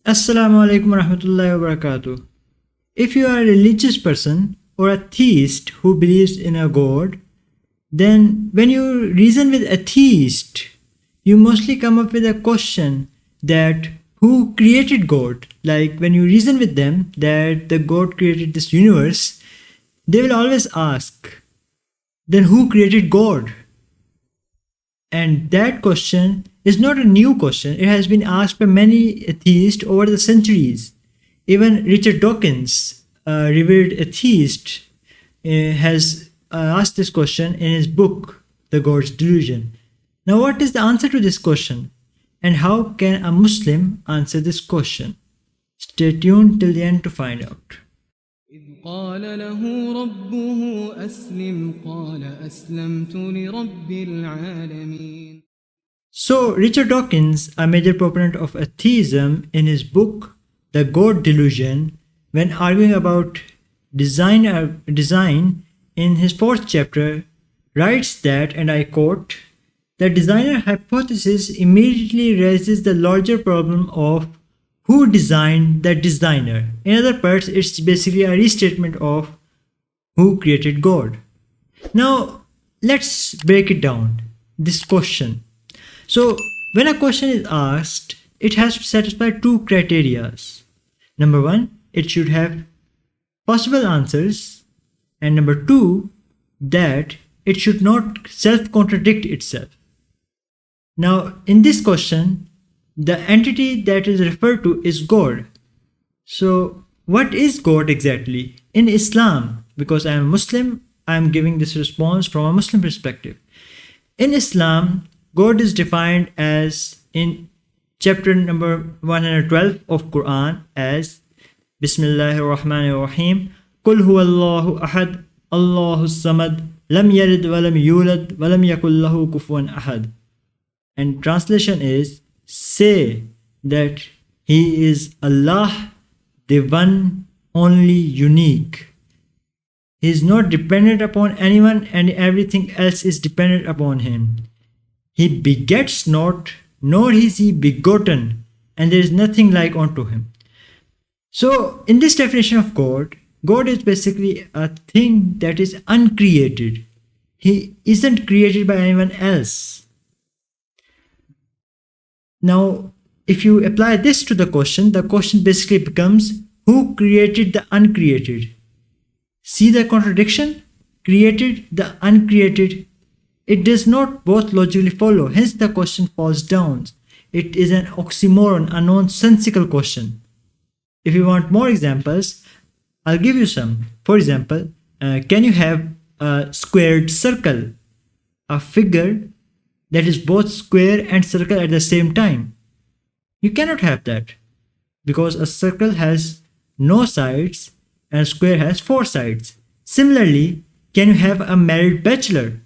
Assalamu alaikum warahmatullahi wabarakatuh. If you are a religious person or a theist who believes in a god, then when you reason with a theist, you mostly come up with a question that who created God? Like when you reason with them that the God created this universe, they will always ask, then who created God? And that question is not a new question. It has been asked by many atheists over the centuries. Even Richard Dawkins, a revered atheist, has asked this question in his book, The God's Delusion. Now, what is the answer to this question? And how can a Muslim answer this question? Stay tuned till the end to find out. إذ قال له ربه أسلم قال أسلمت لرب العالمين. So, Richard Dawkins, a major proponent of atheism, in his book, The God Delusion, when arguing about design in his 4th chapter, writes that, and I quote, the designer hypothesis immediately raises the larger problem of who designed the designer. In other words, it's basically a restatement of who created God. Now, let's break it down, this question. So, when a question is asked, it has to satisfy two criteria. Number one, it should have possible answers. And number two, that it should not self-contradict itself. Now, in this question, the entity that is referred to is God. So, what is God exactly? In Islam, because I am a Muslim, I am giving this response from a Muslim perspective. In Islam, God is defined as, in chapter number 112 of Quran, as Bismillahir Rahmanir Rahim, Qul huwallahu ahad, Allahu samad, lam yalid wa lam yulad, wa lam yakul lahu kufuwan ahad. And translation is, say that He is Allah, the one, only, unique. He is not dependent upon anyone and everything else is dependent upon Him. He begets not, nor is He begotten, and there is nothing like unto Him. So, in this definition of God, God is basically a thing that is uncreated. He isn't created by anyone else. Now, if you apply this to the question basically becomes, who created the uncreated? See the contradiction? Created the uncreated. It does not both logically follow, hence the question falls down. It is an oxymoron, a nonsensical question. If you want more examples, I'll give you some. For example, can you have a squared circle? A figure that is both square and circle at the same time. You cannot have that, because a circle has no sides and a square has 4 sides. Similarly, can you have a married bachelor?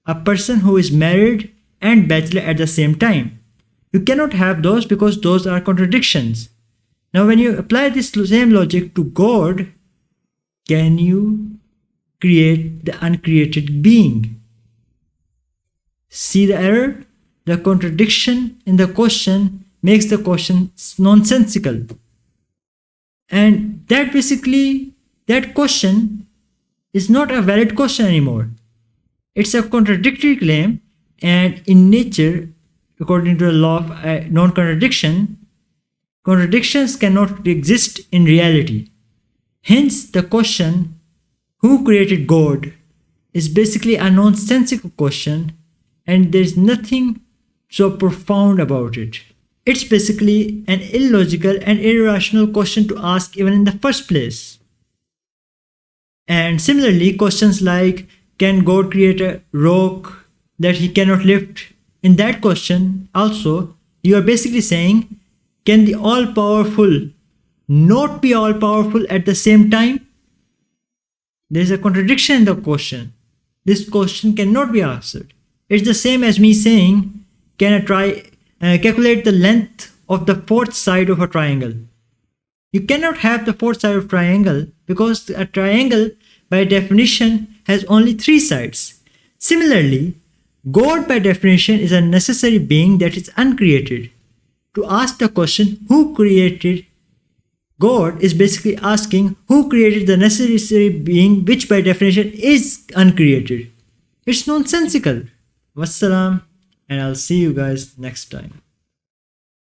A person who is married and bachelor at the same time. You cannot have those because those are contradictions. Now when you apply this same logic to God, can you create the uncreated being? See the error? The contradiction in the question makes the question nonsensical. And that question is not a valid question anymore. It's a contradictory claim, and in nature, according to the law of non-contradiction, contradictions cannot exist in reality. Hence, the question, who created God, is basically a nonsensical question, and there's nothing so profound about it. It's basically an illogical and irrational question to ask even in the first place. And similarly, questions like, can God create a rock that He cannot lift? In that question also, you are basically saying, can the all-powerful not be all-powerful at the same time? There is a contradiction in the question. This question cannot be answered. It's the same as me saying, can I calculate the length of the 4th side of a triangle? You cannot have the 4th side of a triangle because a triangle by definition has only 3 sides. Similarly, God by definition is a necessary being that is uncreated. to ask the question, who created God, is basically asking who created the necessary being, which by definition is uncreated. It's nonsensical. Wassalam, and I'll see you guys next time.